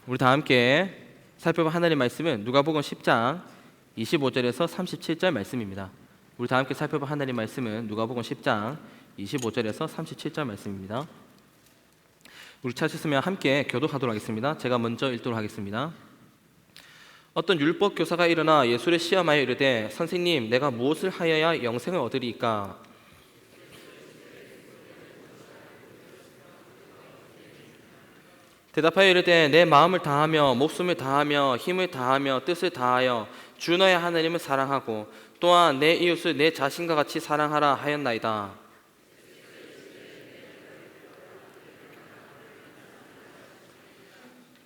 우리 다 함께 살펴볼 하나님의 말씀은 누가복음 10장 25절에서 37절 말씀입니다. 우리 다 함께 살펴볼 하나님의 말씀은 누가복음 10장 25절에서 37절 말씀입니다. 우리 찾으시면 함께 교독하도록 하겠습니다. 제가 먼저 읽도록 하겠습니다. 어떤 율법 교사가 일어나 예수를 시험하여 이르되 선생님, 내가 무엇을 하여야 영생을 얻으리이까? 대답하여 이르되 내 마음을 다하며 목숨을 다하며 힘을 다하며 뜻을 다하여 주 너의 하나님을 사랑하고 또한 내 이웃을 내 자신과 같이 사랑하라 하였나이다.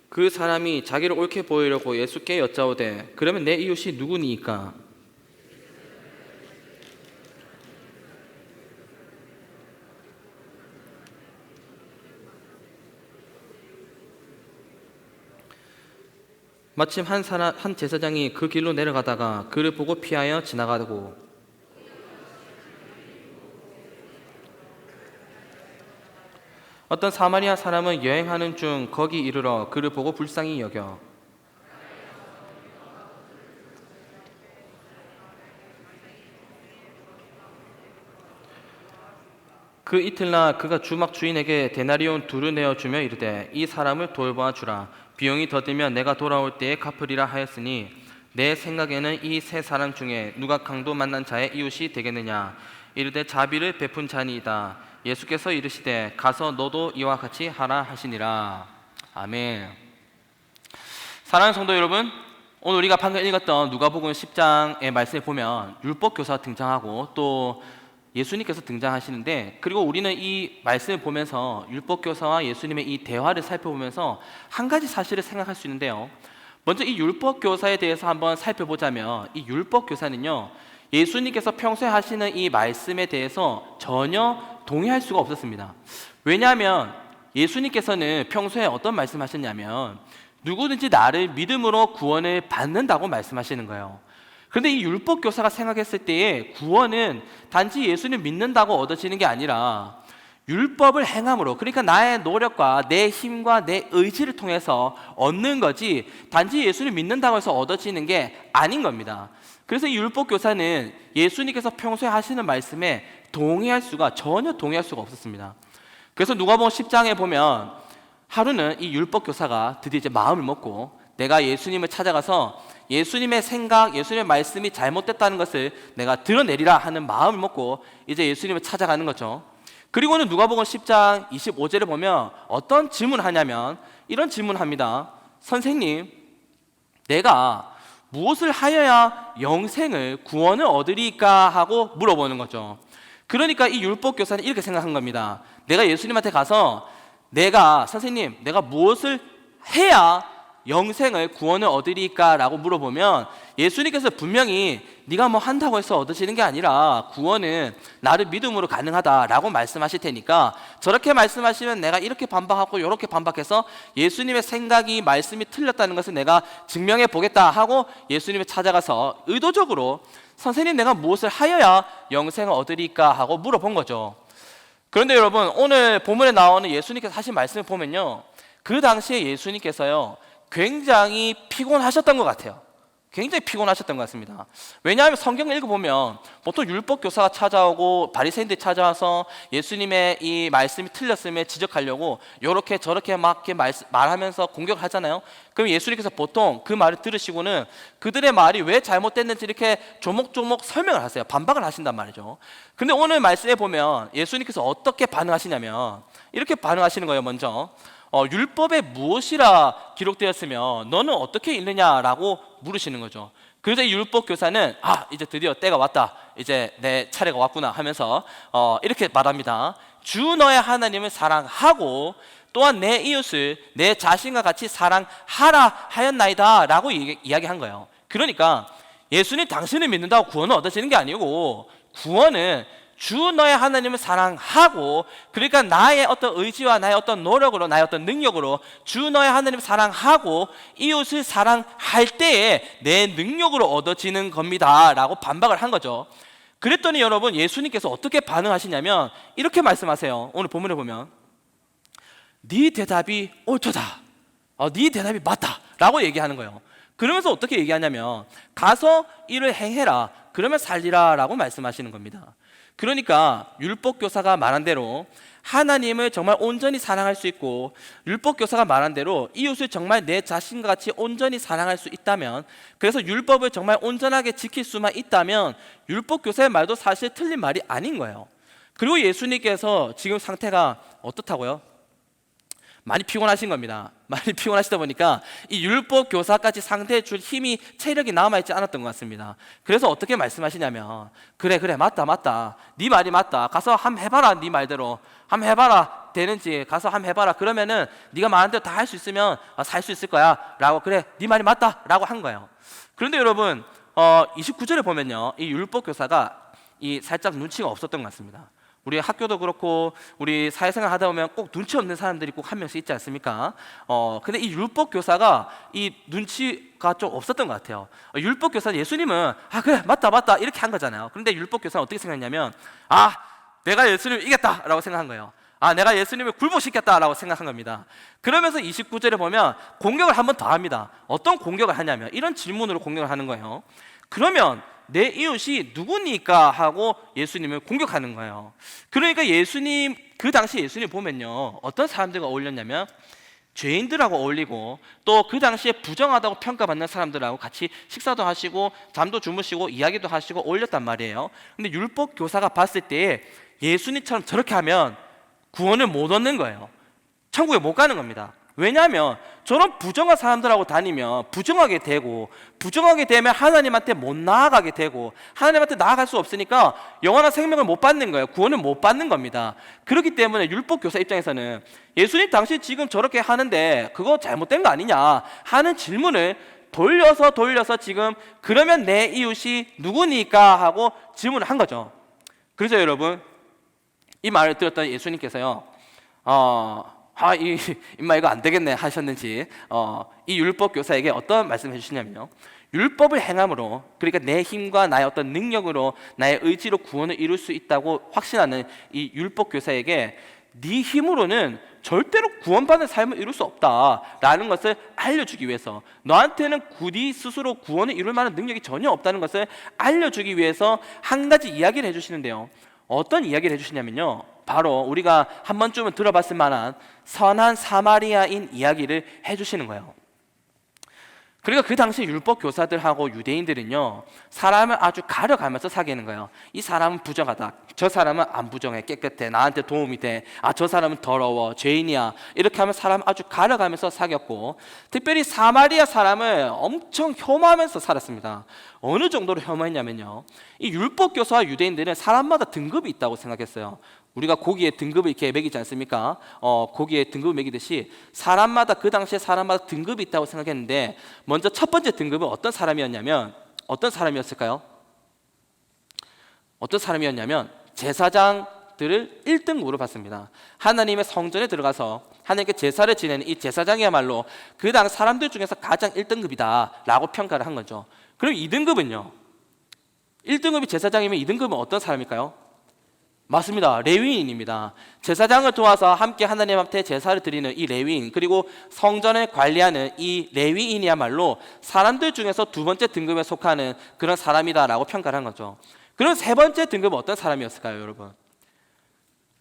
그 사람이 자기를 옳게 보이려고 예수께 여짜오되 그러면 내 이웃이 누구니이까? 마침 한 제사장이 그 길로 내려가다가 그를 보고 피하여 지나가고 어떤 사마리아 사람은 여행하는 중 거기 이르러 그를 보고 불쌍히 여겨 그 이틀날 그가 주막 주인에게 데나리온 둘을 내어주며 이르되 이 사람을 돌보아 주라. 비용이 더 들면 내가 돌아올 때에 갚으리라 하였으니 내 생각에는 이 세 사람 중에 누가 강도 만난 자의 이웃이 되겠느냐. 이르되 자비를 베푼 자니이다. 예수께서 이르시되 가서 너도 이와 같이 하라 하시니라. 아멘. 사랑하는 성도 여러분, 오늘 우리가 방금 읽었던 누가복음 10장의 말씀에 보면 율법교사가 등장하고 또 예수님께서 등장하시는데, 그리고 우리는 이 말씀을 보면서 율법교사와 예수님의 이 대화를 살펴보면서 한 가지 사실을 생각할 수 있는데요. 먼저 이 율법교사에 대해서 한번 살펴보자면 이 율법교사는요, 예수님께서 평소에 하시는 이 말씀에 대해서 전혀 동의할 수가 없었습니다. 왜냐하면 예수님께서는 평소에 어떤 말씀하셨냐면 누구든지 나를 믿음으로 구원을 받는다고 말씀하시는 거예요. 그런데 이 율법교사가 생각했을 때에 구원은 단지 예수님 믿는다고 얻어지는 게 아니라 율법을 행함으로, 그러니까 나의 노력과 내 힘과 내 의지를 통해서 얻는 거지 단지 예수님 믿는다고 해서 얻어지는 게 아닌 겁니다. 그래서 이 율법교사는 예수님께서 평소에 하시는 말씀에 전혀 동의할 수가 없었습니다. 그래서 누가복음 10장에 보면 하루는 이 율법교사가 드디어 이제 마음을 먹고 내가 예수님을 찾아가서 예수님의 생각, 예수님의 말씀이 잘못됐다는 것을 내가 드러내리라 하는 마음을 먹고 이제 예수님을 찾아가는 거죠. 그리고는 누가복음 10장 25절에 보면 어떤 질문을 하냐면 이런 질문을 합니다. 선생님, 내가 무엇을 하여야 영생을, 구원을 얻으리까 하고 물어보는 거죠. 그러니까 이 율법교사는 이렇게 생각한 겁니다. 내가 예수님한테 가서 선생님, 내가 무엇을 해야 영생을, 구원을 얻으리까 라고 물어보면 예수님께서 분명히 네가 뭐 한다고 해서 얻어지는 게 아니라 구원은 나를 믿음으로 가능하다라고 말씀하실 테니까 저렇게 말씀하시면 내가 이렇게 반박하고 이렇게 반박해서 예수님의 생각이, 말씀이 틀렸다는 것을 내가 증명해 보겠다 하고 예수님을 찾아가서 의도적으로 선생님, 내가 무엇을 하여야 영생을 얻으리까 하고 물어본 거죠. 그런데 여러분, 오늘 본문에 나오는 예수님께서 하신 말씀을 보면요, 그 당시에 예수님께서요 굉장히 피곤하셨던 것 같아요. 굉장히 피곤하셨던 것 같습니다. 왜냐하면 성경을 읽어보면 보통 율법교사가 찾아오고 바리새인들이 찾아와서 예수님의 이 말씀이 틀렸음을 지적하려고 이렇게 저렇게 막 이렇게 말하면서 공격하잖아요. 그럼 예수님께서 보통 그 말을 들으시고는 그들의 말이 왜 잘못됐는지 이렇게 조목조목 설명을 하세요. 반박을 하신단 말이죠. 근데 오늘 말씀에 보면 예수님께서 어떻게 반응하시냐면 이렇게 반응하시는 거예요. 먼저 율법에 무엇이라 기록되었으며 너는 어떻게 읽느냐라고 물으시는 거죠. 그래서 이 율법교사는 이제 드디어 때가 왔다, 이제 내 차례가 왔구나 하면서 이렇게 말합니다. 주 너의 하나님을 사랑하고 또한 내 이웃을 내 자신과 같이 사랑하라 하였나이다 라고 이야기한 거예요. 그러니까 예수님 당신을 믿는다고 구원을 얻어지는 게 아니고 구원은 주 너의 하나님을 사랑하고, 그러니까 나의 어떤 의지와 나의 어떤 노력으로, 나의 어떤 능력으로 주 너의 하나님을 사랑하고 이웃을 사랑할 때에 내 능력으로 얻어지는 겁니다 라고 반박을 한 거죠. 그랬더니 여러분, 예수님께서 어떻게 반응하시냐면 이렇게 말씀하세요. 오늘 본문에 보면 네 대답이 옳도다. 네 대답이 맞다 라고 얘기하는 거예요. 그러면서 어떻게 얘기하냐면 가서 이를 행해라 그러면 살리라 라고 말씀하시는 겁니다. 그러니까 율법교사가 말한 대로 하나님을 정말 온전히 사랑할 수 있고 율법교사가 말한 대로 이웃을 정말 내 자신과 같이 온전히 사랑할 수 있다면, 그래서 율법을 정말 온전하게 지킬 수만 있다면 율법교사의 말도 사실 틀린 말이 아닌 거예요. 그리고 예수님께서 지금 상태가 어떻다고요? 많이 피곤하신 겁니다. 많이 피곤하시다 보니까 이 율법 교사까지 상대해 줄 힘이, 체력이 남아있지 않았던 것 같습니다. 그래서 어떻게 말씀하시냐면 그래 맞다 네 말이 맞다, 가서 한번 해봐라, 네 말대로 한번 해봐라, 되는지 가서 한번 해봐라, 그러면은 네가 말한 대로 다 할 수 있으면 살 수 있을 거야 라고, 그래 네 말이 맞다 라고 한 거예요. 그런데 여러분 29절에 보면요, 이 율법 교사가 이 살짝 눈치가 없었던 것 같습니다. 우리 학교도 그렇고 우리 사회생활 하다 보면 꼭 눈치 없는 사람들이 꼭 한 명씩 있지 않습니까? 근데 이 율법 교사가 이 눈치가 좀 없었던 것 같아요. 율법 교사, 예수님은 그래 맞다 이렇게 한 거잖아요. 그런데 율법 교사는 어떻게 생각했냐면 내가 예수님을 이겼다라고 생각한 거예요. 내가 예수님을 굴복시켰다라고 생각한 겁니다. 그러면서 29절에 보면 공격을 한 번 더 합니다. 어떤 공격을 하냐면 이런 질문으로 공격을 하는 거예요. 그러면 내 이웃이 누구니까 하고 예수님을 공격하는 거예요. 그러니까 예수님, 그 당시 예수님 보면요, 어떤 사람들과 어울렸냐면 죄인들하고 어울리고 또 그 당시에 부정하다고 평가받는 사람들하고 같이 식사도 하시고 잠도 주무시고 이야기도 하시고 어울렸단 말이에요. 근데 율법 교사가 봤을 때 예수님처럼 저렇게 하면 구원을 못 얻는 거예요. 천국에 못 가는 겁니다. 왜냐하면 저런 부정한 사람들하고 다니면 부정하게 되고, 부정하게 되면 하나님한테 못 나아가게 되고, 하나님한테 나아갈 수 없으니까 영원한 생명을 못 받는 거예요. 구원을 못 받는 겁니다. 그렇기 때문에 율법 교사 입장에서는 예수님 당신 지금 저렇게 하는데 그거 잘못된 거 아니냐 하는 질문을 돌려서 지금 그러면 내 이웃이 누구니까 하고 질문을 한 거죠. 그래서 여러분, 이 말을 들었던 예수님께서요, 임마 이거 안 되겠네 하셨는지 이 율법 교사에게 어떤 말씀을 해주시냐면요, 율법을 행함으로, 그러니까 내 힘과 나의 어떤 능력으로 나의 의지로 구원을 이룰 수 있다고 확신하는 이 율법 교사에게 네 힘으로는 절대로 구원받는 삶을 이룰 수 없다라는 것을 알려주기 위해서, 너한테는 네 스스로 구원을 이룰 만한 능력이 전혀 없다는 것을 알려주기 위해서 한 가지 이야기를 해주시는데요. 어떤 이야기를 해주시냐면요, 바로 우리가 한 번쯤은 들어봤을 만한 선한 사마리아인 이야기를 해주시는 거예요. 그러니까 그 당시 율법 교사들하고 유대인들은요, 사람을 아주 가려가면서 사귀는 거예요. 이 사람은 부정하다, 저 사람은 안 부정해, 깨끗해, 나한테 도움이 돼, 저 사람은 더러워, 죄인이야, 이렇게 하면 사람 아주 가려가면서 사귀었고, 특별히 사마리아 사람을 엄청 혐오하면서 살았습니다. 어느 정도로 혐오했냐면요, 이 율법 교사와 유대인들은 사람마다 등급이 있다고 생각했어요. 우리가 고기에 등급을 이렇게 매기지 않습니까? 고기에 등급을 매기듯이 사람마다, 그 당시에 사람마다 등급이 있다고 생각했는데, 먼저 첫 번째 등급은 어떤 사람이었냐면, 어떤 사람이었을까요? 어떤 사람이었냐면 제사장들을 1등급으로 봤습니다. 하나님의 성전에 들어가서 하나님께 제사를 지내는 이 제사장이야말로 그 당 사람들 중에서 가장 1등급이다 라고 평가를 한 거죠. 그럼 2등급은요? 1등급이 제사장이면 2등급은 어떤 사람일까요? 맞습니다. 레위인입니다. 제사장을 도와서 함께 하나님 앞에 제사를 드리는 이 레위인, 그리고 성전을 관리하는 이 레위인이야말로 사람들 중에서 두 번째 등급에 속하는 그런 사람이다라고 평가를 한 거죠. 그럼 세 번째 등급은 어떤 사람이었을까요, 여러분?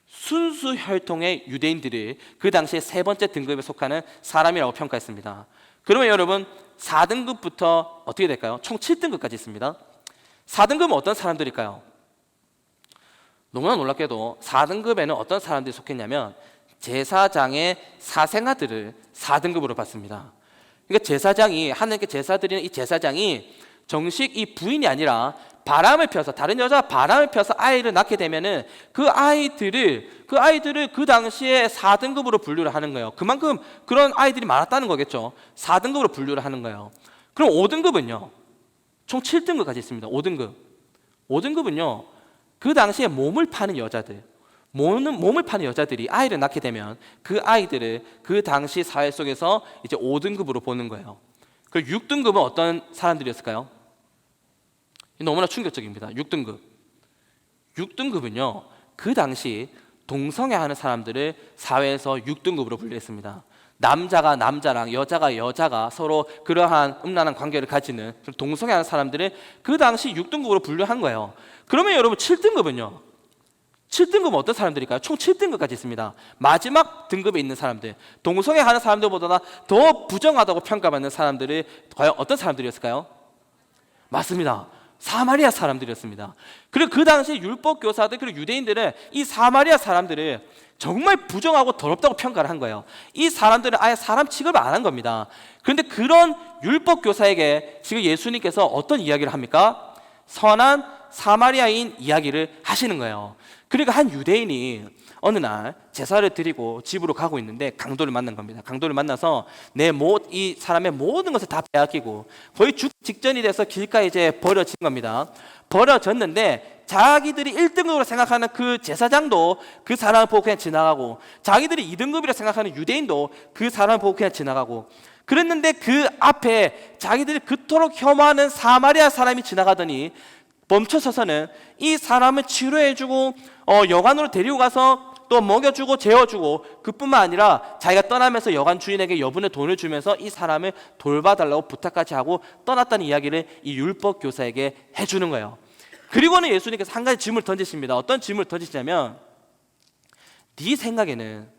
순수 혈통의 유대인들이 그 당시에 세 번째 등급에 속하는 사람이라고 평가했습니다. 그러면 여러분, 4등급부터 어떻게 될까요? 총 7등급까지 있습니다. 4등급은 어떤 사람들일까요? 너무나 놀랍게도 4등급에는 어떤 사람들이 속했냐면 제사장의 사생아들을 4등급으로 봤습니다. 그러니까 제사장이, 하나님께 제사 드리는 이 제사장이 정식 이 부인이 아니라 바람을 펴서, 다른 여자가 바람을 펴서 아이를 낳게 되면은 그 아이들을 그 당시에 4등급으로 분류를 하는 거예요. 그만큼 그런 아이들이 많았다는 거겠죠. 4등급으로 분류를 하는 거예요. 그럼 5등급은요? 총 7등급까지 있습니다. 5등급은요, 그 당시에 몸을 파는 여자들, 몸을 파는 여자들이 아이를 낳게 되면 그 아이들을 그 당시 사회 속에서 이제 5등급으로 보는 거예요. 그리고 6등급은 어떤 사람들이었을까요? 너무나 충격적입니다. 6등급은요, 그 당시 동성애하는 사람들을 사회에서 6등급으로 분류했습니다. 남자가 남자랑 여자가 여자가 서로 그러한 음란한 관계를 가지는 동성애하는 사람들을 그 당시 6등급으로 분류한 거예요. 그러면 여러분 7등급은요? 7등급은 어떤 사람들일까요? 총 7등급까지 있습니다. 마지막 등급에 있는 사람들, 동성애하는 사람들보다 더 부정하다고 평가받는 사람들이 과연 어떤 사람들이었을까요? 맞습니다. 사마리아 사람들이었습니다. 그리고 그 당시 율법 교사들 그리고 유대인들은 이 사마리아 사람들을 정말 부정하고 더럽다고 평가를 한 거예요. 이 사람들은 아예 사람 취급을 안 한 겁니다. 그런데 그런 율법 교사에게 지금 예수님께서 어떤 이야기를 합니까? 선한 사마리아인 이야기를 하시는 거예요. 그리고 한 유대인이 어느 날 제사를 드리고 집으로 가고 있는데 강도를 만난 겁니다. 강도를 만나서 이 사람의 모든 것을 다 빼앗기고 거의 죽 직전이 돼서 길가에 이제 버려진 겁니다. 버려졌는데 자기들이 1등급으로 생각하는 그 제사장도 그 사람을 보고 그냥 지나가고, 자기들이 2등급이라 생각하는 유대인도 그 사람을 보고 그냥 지나가고, 그랬는데 그 앞에 자기들이 그토록 혐오하는 사마리아 사람이 지나가더니 멈춰서서는 이 사람을 치료해주고 여관으로 데리고 가서 또 먹여주고 재워주고, 그뿐만 아니라 자기가 떠나면서 여관 주인에게 여분의 돈을 주면서 이 사람을 돌봐달라고 부탁까지 하고 떠났다는 이야기를 이 율법 교사에게 해주는 거예요. 그리고는 예수님께서 한 가지 질문을 던지십니다. 어떤 질문을 던지시냐면, 네 생각에는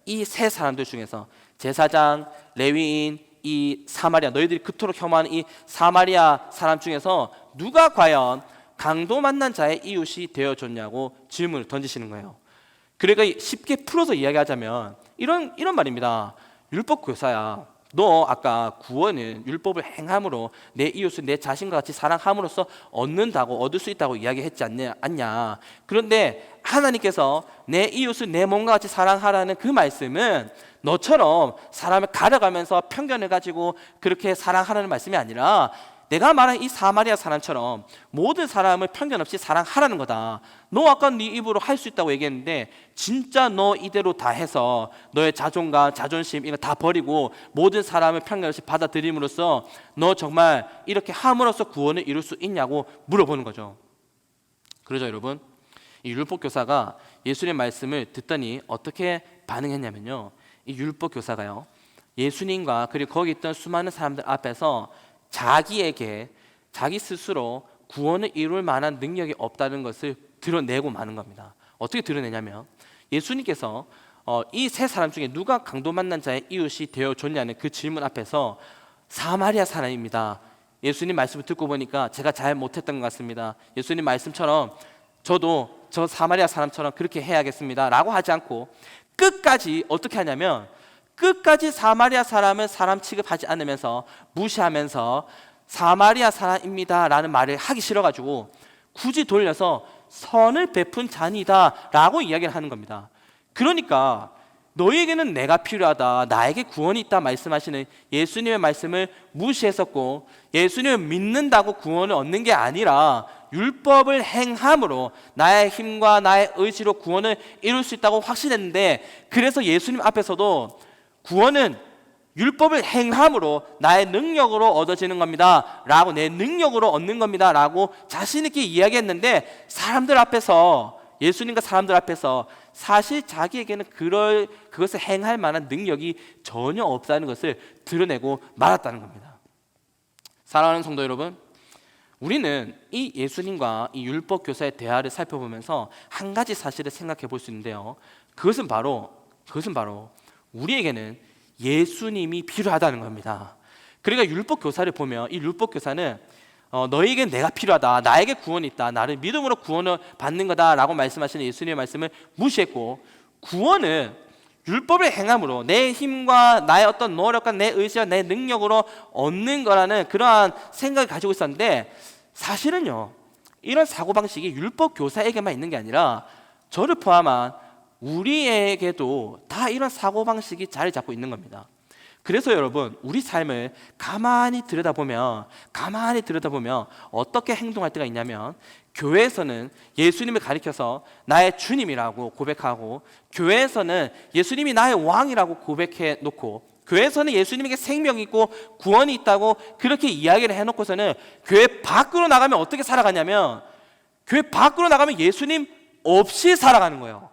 이 세 사람들 중에서 제사장, 레위인, 이 사마리아, 너희들이 그토록 혐오하는 이 사마리아 사람 중에서 누가 과연 강도 만난 자의 이웃이 되어줬냐고 질문을 던지시는 거예요. 그러니까 쉽게 풀어서 이야기하자면 이런 말입니다. 율법 교사야, 너 아까 구원은 율법을 행함으로 내 이웃을 내 자신과 같이 사랑함으로써 얻을 수 있다고 이야기했지 않냐. 그런데 하나님께서 내 이웃을 내 몸과 같이 사랑하라는 그 말씀은 너처럼 사람을 가려가면서 편견을 가지고 그렇게 사랑하라는 말씀이 아니라, 내가 말한 이 사마리아 사람처럼 모든 사람을 편견 없이 사랑하라는 거다. 너 아까 네 입으로 할 수 있다고 얘기했는데 진짜 너 이대로 다 해서 너의 자존감, 자존심 이거 다 버리고 모든 사람을 편견 없이 받아들임으로써 너 정말 이렇게 함으로써 구원을 이룰 수 있냐고 물어보는 거죠. 그러죠, 여러분? 이 율법 교사가 예수님의 말씀을 듣더니 어떻게 반응했냐면요, 이 율법 교사가요, 예수님과 그리고 거기 있던 수많은 사람들 앞에서 자기 스스로 구원을 이룰 만한 능력이 없다는 것을 드러내고 마는 겁니다. 어떻게 드러내냐면, 예수님께서 이 세 사람 중에 누가 강도 만난 자의 이웃이 되어줬냐는 그 질문 앞에서 사마리아 사람입니다. 예수님 말씀을 듣고 보니까 제가 잘 못했던 것 같습니다. 예수님 말씀처럼 저도 저 사마리아 사람처럼 그렇게 해야겠습니다 라고 하지 않고 끝까지 어떻게 하냐면, 끝까지 사마리아 사람을 사람 취급하지 않으면서 무시하면서 사마리아 사람입니다 라는 말을 하기 싫어가지고 굳이 돌려서 선을 베푼 자니다 라고 이야기를 하는 겁니다. 그러니까 너희에게는 내가 필요하다, 나에게 구원이 있다 말씀하시는 예수님의 말씀을 무시했었고, 예수님을 믿는다고 구원을 얻는 게 아니라 율법을 행함으로 나의 힘과 나의 의지로 구원을 이룰 수 있다고 확신했는데, 그래서 예수님 앞에서도 구원은 율법을 행함으로 나의 능력으로 얻어지는 겁니다 라고, 내 능력으로 얻는 겁니다 라고 자신 있게 이야기했는데, 사람들 앞에서, 예수님과 사람들 앞에서 사실 자기에게는 그것을 행할 만한 능력이 전혀 없다는 것을 드러내고 말았다는 겁니다. 사랑하는 성도 여러분, 우리는 이 예수님과 이 율법 교사의 대화를 살펴보면서 한 가지 사실을 생각해 볼 수 있는데요, 그것은 바로 우리에게는 예수님이 필요하다는 겁니다. 그러니까 율법 교사를 보면 이 율법 교사는 너희에겐 내가 필요하다, 나에게 구원이 있다, 나를 믿음으로 구원을 받는 거다라고 말씀하시는 예수님의 말씀을 무시했고, 구원은 율법을 행함으로 내 힘과 나의 어떤 노력과 내 의지와 내 능력으로 얻는 거라는 그러한 생각을 가지고 있었는데, 사실은요, 이런 사고방식이 율법 교사에게만 있는 게 아니라 저를 포함한 우리에게도 다 이런 사고방식이 자리 잡고 있는 겁니다. 그래서 여러분, 우리 삶을 가만히 들여다보면 어떻게 행동할 때가 있냐면, 교회에서는 예수님을 가리켜서 나의 주님이라고 고백하고, 교회에서는 예수님이 나의 왕이라고 고백해 놓고, 교회에서는 예수님에게 생명이 있고 구원이 있다고 그렇게 이야기를 해놓고서는 교회 밖으로 나가면 어떻게 살아가냐면, 교회 밖으로 나가면 예수님 없이 살아가는 거예요.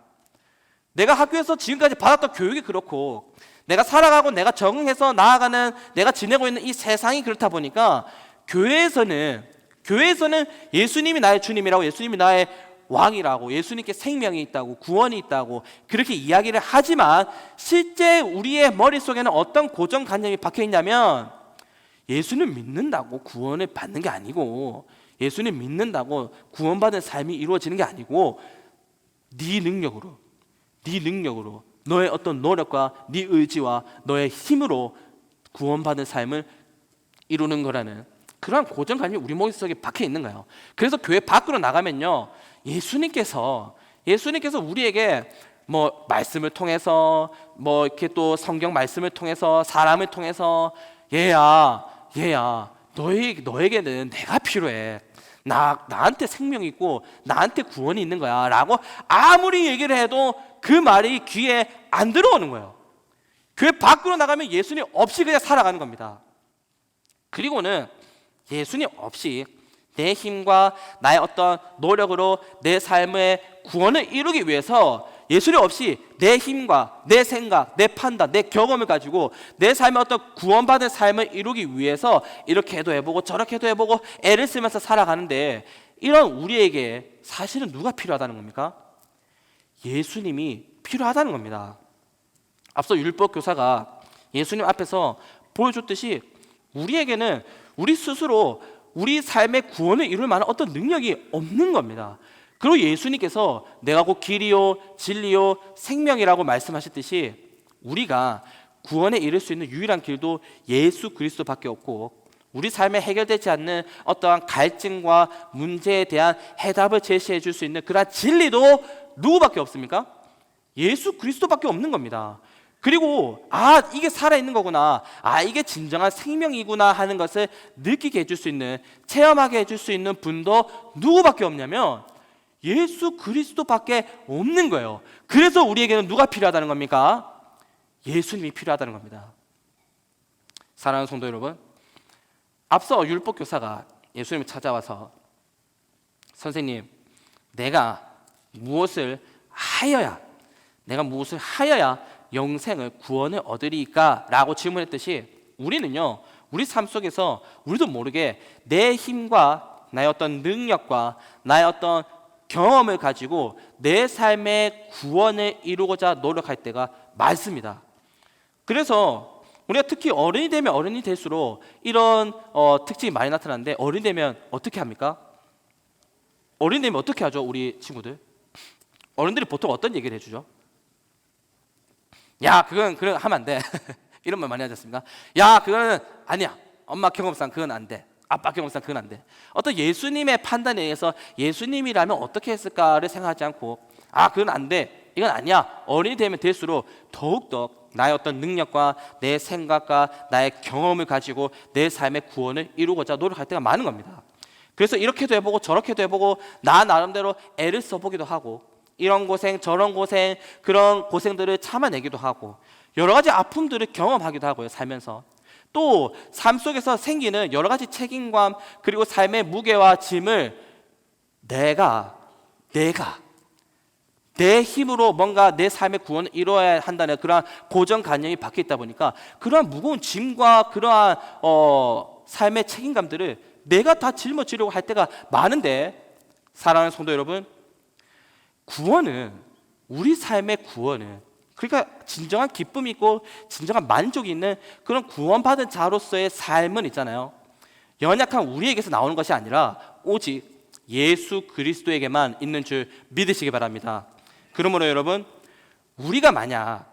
내가 학교에서 지금까지 받았던 교육이 그렇고 내가 살아가고 내가 적응해서 나아가는 내가 지내고 있는 이 세상이 그렇다 보니까 교회에서는 예수님이 나의 주님이라고, 예수님이 나의 왕이라고, 예수님께 생명이 있다고, 구원이 있다고 그렇게 이야기를 하지만 실제 우리의 머릿속에는 어떤 고정관념이 박혀있냐면 예수님 믿는다고 구원을 받는 게 아니고, 예수님 믿는다고 구원받은 삶이 이루어지는 게 아니고, 네 능력으로 너의 어떤 노력과 네 의지와 너의 힘으로 구원받은 삶을 이루는 거라는 그러한 고정관념이 우리 머릿속에 박혀 있는 거예요. 그래서 교회 밖으로 나가면요, 예수님께서 우리에게 뭐 말씀을 통해서 뭐 이렇게 또 성경 말씀을 통해서 사람을 통해서 얘야 너에게는 내가 필요해. 나한테 생명이 있고 나한테 구원이 있는 거야 라고 아무리 얘기를 해도 그 말이 귀에 안 들어오는 거예요. 교회 밖으로 나가면 예수님 없이 그냥 살아가는 겁니다. 그리고는 예수님 없이 내 힘과 나의 어떤 노력으로 내 삶의 구원을 이루기 위해서 예수님 없이 내 힘과 내 생각, 내 판단, 내 경험을 가지고 내 삶의 어떤 구원받은 삶을 이루기 위해서 이렇게 해도 해보고 저렇게 해도 해보고 애를 쓰면서 살아가는데, 이런 우리에게 사실은 누가 필요하다는 겁니까? 예수님이 필요하다는 겁니다. 앞서 율법 교사가 예수님 앞에서 보여줬듯이 우리에게는 우리 스스로 우리 삶의 구원을 이룰 만한 어떤 능력이 없는 겁니다. 그리고 예수님께서 내가 곧 길이요 진리요 생명이라고 말씀하셨듯이 우리가 구원에 이를 수 있는 유일한 길도 예수 그리스도밖에 없고, 우리 삶에 해결되지 않는 어떠한 갈증과 문제에 대한 해답을 제시해 줄 수 있는 그러한 진리도 누구밖에 없습니까? 예수 그리스도밖에 없는 겁니다. 그리고 이게 살아있는 거구나, 이게 진정한 생명이구나 하는 것을 느끼게 해줄 수 있는, 체험하게 해줄 수 있는 분도 누구밖에 없냐면 예수 그리스도밖에 없는 거예요. 그래서 우리에게는 누가 필요하다는 겁니까? 예수님이 필요하다는 겁니다. 사랑하는 성도 여러분, 앞서 율법 교사가 예수님을 찾아와서 선생님, 내가 무엇을 하여야 영생을 구원을 얻으리까? 라고 질문했듯이 우리는요, 우리 삶 속에서 우리도 모르게 내 힘과 나의 어떤 능력과 나의 어떤 경험을 가지고 내 삶의 구원을 이루고자 노력할 때가 많습니다. 그래서 우리가 특히 어른이 되면 어른이 될수록 이런 특징이 많이 나타나는데, 어른이 되면 어떻게 합니까? 어른이 되면 어떻게 하죠? 우리 친구들 어른들이 보통 어떤 얘기를 해주죠? 야, 그건 하면 안 돼. 이런 말 많이 하지 않습니까? 야, 그거는 아니야. 엄마 경험상 그건 안 돼. 아빠 경험상 그건 안 돼. 어떤 예수님의 판단에 의해서 예수님이라면 어떻게 했을까를 생각하지 않고 그건 안 돼. 이건 아니야. 어른이 되면 될수록 더욱더 나의 어떤 능력과 내 생각과 나의 경험을 가지고 내 삶의 구원을 이루고자 노력할 때가 많은 겁니다. 그래서 이렇게도 해보고 저렇게도 해보고 나 나름대로 애를 써보기도 하고, 이런 고생 저런 고생 그런 고생들을 참아내기도 하고, 여러 가지 아픔들을 경험하기도 하고요. 살면서 또 삶 속에서 생기는 여러 가지 책임감 그리고 삶의 무게와 짐을 내가 내 힘으로 뭔가 내 삶의 구원을 이루어야 한다는 그러한 고정관념이 박혀 있다 보니까 그러한 무거운 짐과 그러한 삶의 책임감들을 내가 다 짊어지려고 할 때가 많은데, 사랑하는 성도 여러분, 우리 삶의 구원은, 그러니까 진정한 기쁨이 있고 진정한 만족이 있는 그런 구원받은 자로서의 삶은 있잖아요, 연약한 우리에게서 나오는 것이 아니라 오직 예수 그리스도에게만 있는 줄 믿으시기 바랍니다. 그러므로 여러분, 우리가 만약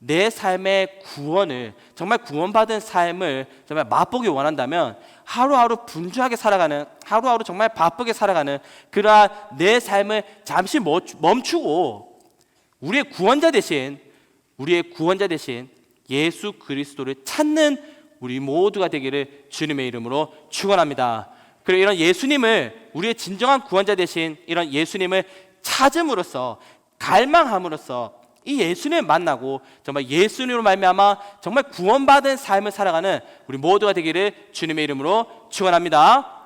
내 삶의 구원을, 정말 구원받은 삶을 정말 맛보기 원한다면 하루하루 분주하게 살아가는, 하루하루 정말 바쁘게 살아가는 그러한 내 삶을 잠시 멈추고 우리의 구원자 대신 예수 그리스도를 찾는 우리 모두가 되기를 주님의 이름으로 축원합니다. 그리고 이런 예수님을, 우리의 진정한 구원자 되신 이런 예수님을 찾음으로써, 갈망함으로써 이 예수님을 만나고 정말 예수님으로 말미암아 정말 구원받은 삶을 살아가는 우리 모두가 되기를 주님의 이름으로 축원합니다.